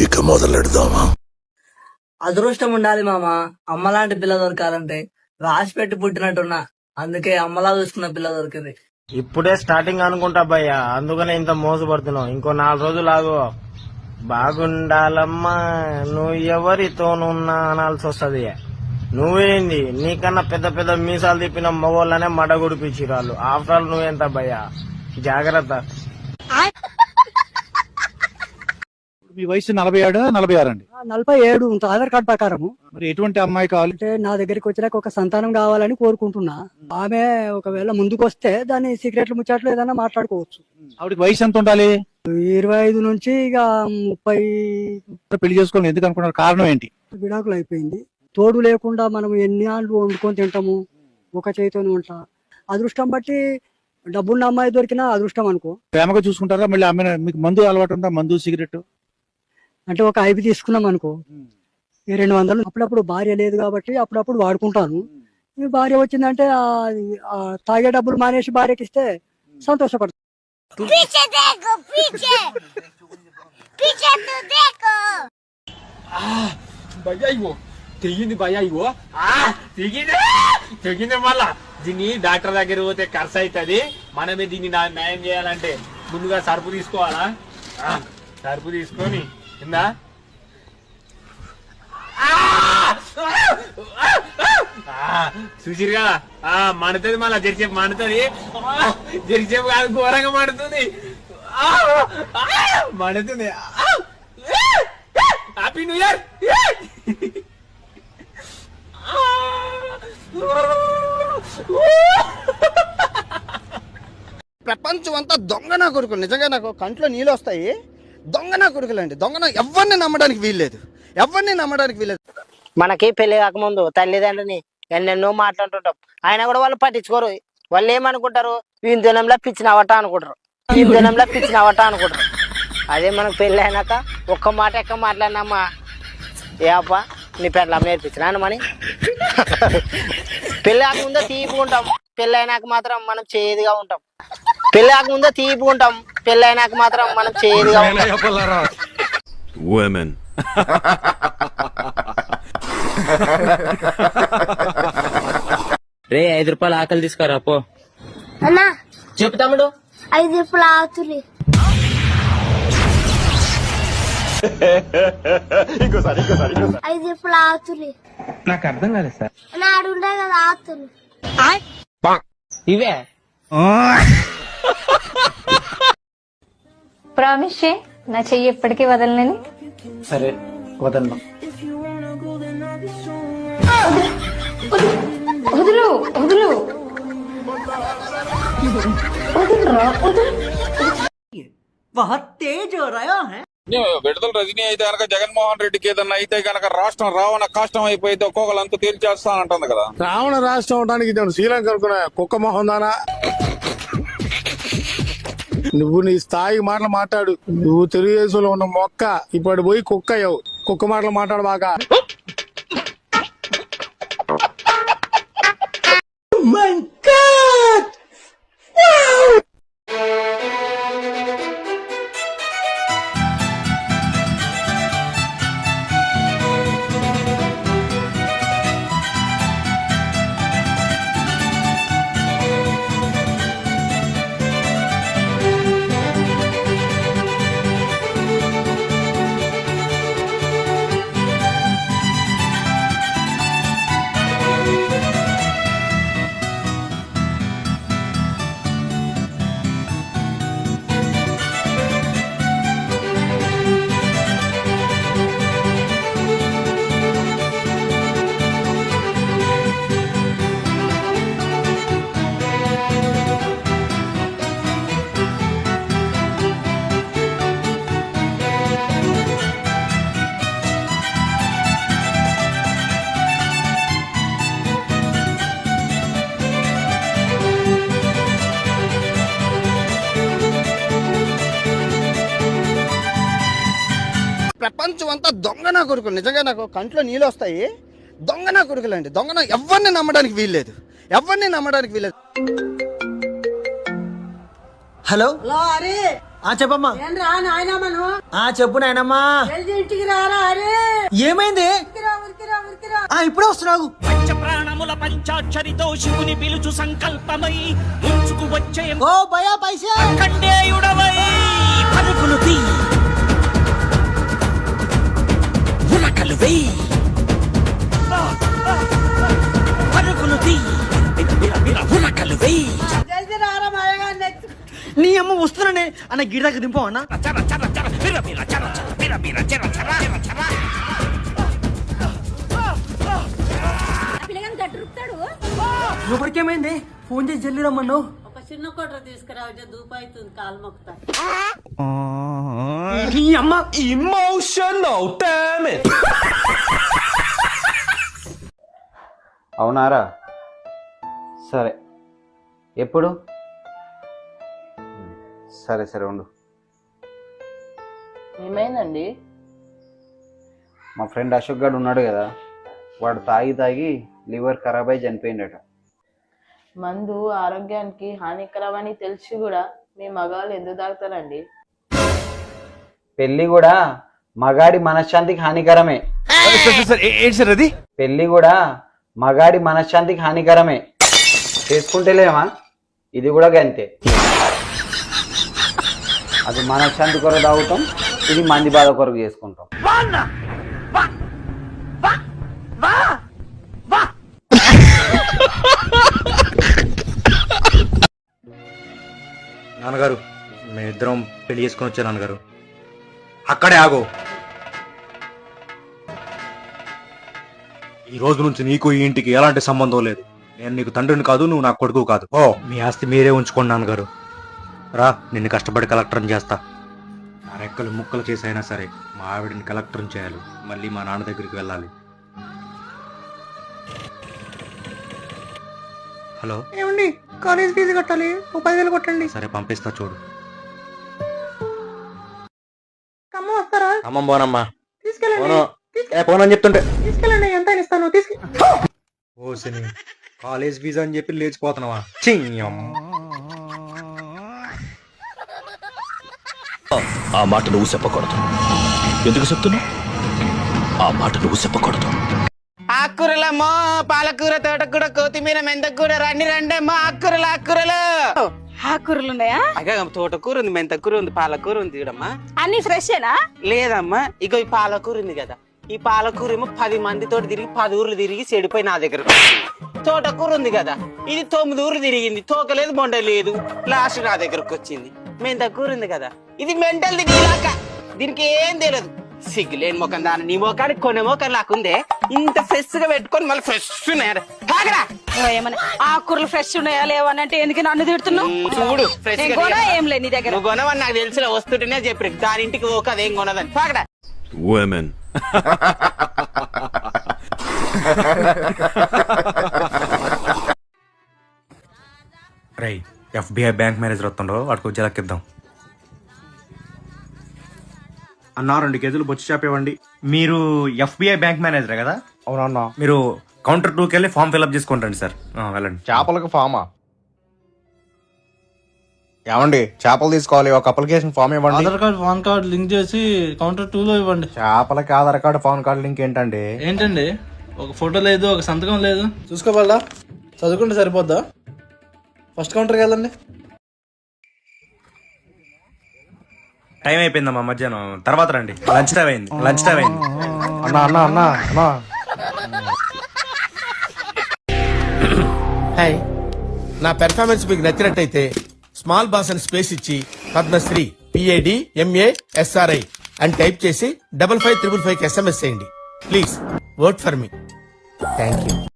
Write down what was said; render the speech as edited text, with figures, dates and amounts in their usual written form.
ఇక మొదలెడదామా? అదృష్టం ఉండాలి మామ. అమ్మలాంటి పిల్ల దొరకాలంటే రాసి పెట్టి పుట్టినట్టున్నా. అందుకే అమ్మలా చూసుకున్న పిల్ల దొరికింది. ఇప్పుడే స్టార్టింగ్ అనుకుంటా భయ్యా, అందుకనే ఇంత మోసపడుతున్నావు. ఇంకో 4 రోజులు ఆగు. బాగుండాలమ్మా నువ్వు ఎవరితోనున్నా అనాల్సి వస్తుంది. నువ్వేంది, నీకన్నా పెద్ద పెద్ద మీసాలు తిప్పిన మగోళ్ళనే మడ గుడిపించిరాళ్ళు. ఆఫ్టర్ ఆల్ నువ్వెంత భయ్యా, జాగ్రత్త. మీ వయసు 47, 46 అండి. 47 ఆధార్ కార్డు ప్రకారం. మరి ఎటువంటి అమ్మాయి కావాలి? అంటే నా దగ్గరికి వచ్చినాక ఒక సంతానం కావాలని కోరుకుంటున్నా. ఆమె ఒకవేళ ముందుకు వస్తే దాన్ని సీక్రెట్లు ముచ్చట్లు ఏదైనా మాట్లాడుకోవచ్చు. ఆవిడకి వయసు ఎంత ఉండాలి? 25 నుంచి ఇక 30. పెళ్లి చేసుకోవాలి ఎందుకు అనుకున్నారు? కారణం ఏంటి? విడాకులు అయిపోయింది. తోడు లేకుండా మనం ఎన్ని ఆళ్ళు వండుకొని తింటాము. ఒక చేతితోనే ఉంటా. అదృష్టం బట్టి డబ్బున్న అమ్మాయి దొరికినా అదృష్టం అనుకో. ప్రేమగా చూసుకుంటారా? మళ్ళీ ఆమె మీకు మందు అలవాటు ఉందా? మందు సిగరెట్ అంటే ఒక 5 తీసుకున్నాం అనుకో, 200. అప్పుడప్పుడు భార్య లేదు కాబట్టి అప్పుడప్పుడు వాడుకుంటాను. ఈ భార్య వచ్చిందంటే ఆ తాగే డబ్బులు మానేసి భార్యకి ఇస్తే సంతోషపడతాను. తెగింది భయ్యా, ఇగో తెగింది. మళ్ళా దీన్ని డాక్టర్ దగ్గర పోతే ఖర్చు అవుతుంది. మనమే దీన్ని న్యాయం చేయాలంటే ముందుగా సరుపు తీసుకోవాలా? సరుపు తీసుకొని కిందా చూసిరు కదా, మండుతుంది. మళ్ళా జరిసేపు మండుతుంది. జరిసేపు కాదు, ఘోరంగా మండుతుంది. మండుతుంది. Happy new year. ప్రపంచం అంతా దొంగ నా కొడుకులు. నిజంగా నాకు కంట్లో నీళ్ళు వస్తాయి. దొంగ నా కొడుకులండి. దొంగ ఎవరిని నమ్మడానికి వీల్లేదు. మనకి పెళ్లి కాకముందు తల్లిదండ్రులని ఎన్నెన్నో మాట్లాడుతుంటాం. ఆయన కూడా వాళ్ళు పట్టించుకోరు. వాళ్ళు ఏమనుకుంటారు, వీని దినంలో పిచ్చినవట అనుకుంటారు. అదే మనకు పెళ్లి అయినాక ఒక్క మాట ఎక్క మాట్లాడినామా, ఏ అబ్బా నీ పెళ్ళం నేర్పించినాను మని. పెళ్లి కాకముందే తీపిగా ఉంటాం, పెళ్ళి అయినాక మాత్రం మనం చేదుగా ఉంటాం. పెళ్లి కాకముందే తీపిగా ఉంటాం, పెళ్ళి అయినాక మాత్రం మనం చేదుగా ఉంటాం. రే 5 రూపాయలు ఆకలి తీసుకురా పో. అన్నా చెప్పు తమ్ముడు. 5 రూపాయలు ఆతులి. 5 రూపాయలు ఆతులి. నాకు అర్థం కాలేదు సార్. నాడు ఉండే కదా ఆతులు. ఇవే ప్రామిస్ చే, నా చెయ్యి ఎప్పటికీ వదలనని. సరే వదలను. వదులు వదులు విడుదల రజనీ అయితే కనుక జగన్మోహన్ రెడ్డికి ఏదన్నా అయితే కనుక రాష్ట్రం రావణ కష్టం అయిపోతే ఒక్కొక్కరంతా తీర్చేస్తానంటుంది కదా. రావణ రాష్ట్రం అవడానికి శ్రీలంక అనుకున్నా కుక్క మొహం దానా. నువ్వు నీ స్థాయి మాటలు మాట్లాడు. నువ్వు తెలుగుదేశంలో ఉన్న మొక్క ఇప్పుడు పోయి కుక్క అయ్యావు. కుక్క మాటలు మాట్లాడు బాగా. ప్రపంచం అంతా దొంగ నా కొడుకులు. నిజంగా నాకు కంట్లో నీళ్ళు వస్తాయి. దొంగ నా కొడుకులండి. ఎవరిని నమ్మడానికి వీల్లేదు. హలో, చెప్పమ్మా. చెప్పు నాయనమ్మా. ఏమైంది? ఇప్పుడే వస్తున్నావు. ప్రాణముల పంచాక్షరితో శివుని పిలుచు సంకల్పమై ముంచుకు వచ్చే ఓ భయా పైసా కండేయుడవై పలుకులు తీ ఉరకలు వేయి పలుకులు తీ ఉరకలు వేయి. నీ అమ్మ వస్తున్నానే అన్న గిడి దగ్గర దింపో అన్న. చర చర చర బిర బిర చర చర బిర బిర చర చర చర. ఎవరికేమైంది? ఫోన్ చేసి జల్లి రమ్మన్నావు. ఒక చిన్న కొట్ర తీసుకురావచ్చే దూపాయితుంది కాలు మొక్కుతా. నీ అమ్మ ఇమోషనల్ డామేజ్. అవునారా? సరే, ఎప్పుడు? సరే సరే ఉండు. ఏమైందండి? మా ఫ్రెండ్ అశోక్ గారు ఉన్నాడు కదా, వాడు తాగి తాగి లివర్ ఖరాబ్ అయి చనిపోయిందట. మందు ఆరోగ్యానికి హానికరమని తెలిసి కూడా మీ మగాళ్ళు ఎందుకు తాగుతారండి? పెళ్లి కూడా మగాడి మనశ్శాంతికి హానికరమే. పెళ్లి కూడా మగాడి మనశ్శాంతికి హానికరమే. చేసుకుంటేలేమా? ఇది కూడా గంతే. అది మనశ్శాంతి కొరకు తాగుతాం, ఇది మంది బాధ కొరకు చేసుకుంటాం. నాన్నగారు, మేమిద్దరం పెళ్లి చేసుకొని వచ్చా నాన్నగారు. అక్కడే ఆగో. ఈ రోజు నుంచి నీకు ఈ ఇంటికి ఎలాంటి సంబంధం లేదు. నేను నీకు తండ్రిని కాదు, నువ్వు నాకు కొడుకు కాదు. ఓ, మీ ఆస్తి మీరే ఉంచుకోండి నాన్నగారు. రా, నిన్ను కష్టపడి కలెక్టర్ని చేస్తా. నా రెక్కలు ముక్కలు చేసైనా సరే మా ఆవిడని కలెక్టర్ని చేయాలి. మళ్ళీ మా నాన్న దగ్గరికి వెళ్ళాలి. హలో, ఏమండి? కాలేజ్ ఫీజు కట్టాలి, 10,000 కొట్టండి. సరే పంపిస్తా, చూడు. అమ్మ వస్తారా? అమ్మమ్మ పోనమ్మా. తీసుకెళ్ళండి. పోనని చెప్తుంటే తీసుకెళ్ళండి, ఎంత ఇస్తాను? ఓ సిని, కాలేజ్ ఫీజు అని చెప్పి లేచిపోతున్నావా? ఆ మాట నువ్వు చెప్పకూడదు. ఎందుకు చెప్తున్నా? ఆ మాట నువ్వు చెప్పకూడదు. ఆకుకూరలమ్మో, పాలకూర, తోటకూర, కొత్తిమీర, మెంతకూర, రండమ్మా. ఆకుకూరలు ఆకుకూరలు ఉన్నాయా? తోటకూర ఉంది, మెంతకూర ఉంది, పాలకూర ఉంది చూడమ్మా. అన్ని ఫ్రెషేనా? లేదమ్మా, ఇగో ఈ పాలకూర ఉంది కదా, ఈ పాలకూర ఏమో 10 మందితో తిరిగి 10 ఊర్లు తిరిగి చెడిపోయి నా దగ్గర. తోటకూర ఉంది కదా, ఇది 9 ఊర్లు తిరిగింది, తోకలేదు బొండ లేదు, లాస్ట్ నా దగ్గరకు వచ్చింది. మెంతకూర ఉంది కదా, ఇది మెంటల్ దిగిలాక, దీనికి ఏం తెలియదు. సిగ్గులేని మొఖం దాని, నీ మొఖానికి కొన్ని మొఖం లాకుందే. ఇంత ఫ్రెష్ గా పెట్టుకొని మళ్ళీ ఫ్రెష్ ఉన్నాయా? ఏమన్నా ఆకుకూరలు ఫ్రెష్ ఉన్నాయా లేవనంటే ఎందుకు నన్ను తిడుతున్నావు? చూడు ఫ్రెష్ ఏం లేదు నీ దగ్గర. నువ్వు కొనవని నాకు తెలిసిన వస్తుంటేనే చెప్పి దాని ఇంటికి ఓక అదేం కొనదని పాకడా. రై, ఎఫ్బిఐ బ్యాంక్ మేనేజర్ వస్తుండో, వాడికి వచ్చి లెక్కిద్దాం. అన్నా 2 కేజీలు బొచ్చు చేపేవండి. మీరు ఎఫ్బిఐ బ్యాంక్ మేనేజరే కదా? అవునన్నా. మీరు కౌంటర్ 2కి వెళ్ళి ఫామ్ ఫిల్అప్ చేసుకుంటండి సార్. వెళ్ళండి. చేపలకు ఫామా? ఏమండి, చేపలు తీసుకోవాలి, ఒక అప్లికేషన్ ఫామ్ ఇవ్వండి. Aadhaar card pan card link చేసి కౌంటర్ 2లో ఇవ్వండి. చేపలకి Aadhaar card pan card link ఏంటండి? ఏంటండి, ఒక ఫోటో లేదు, ఒక సంతకం లేదు. చూసుకోవాలా? చదువుకుంటే సరిపోద్దా? ఫస్ట్ కౌంటర్కి వెళ్ళండి. టైం అయిపోయిందమ్మా, మధ్యాహ్నం తర్వాత రండి. లంచ్ టైం అయింది. అన్నా హాయ్, నా పెర్ఫార్మెన్స్ మీకు నచ్చినట్టయితే స్మాల్ బాస్ అని స్పేస్ ఇచ్చి పద్మశ్రీ PADMASRI అని టైప్ చేసి 5555 SMS చేయండి. Please vote for me. Thank you.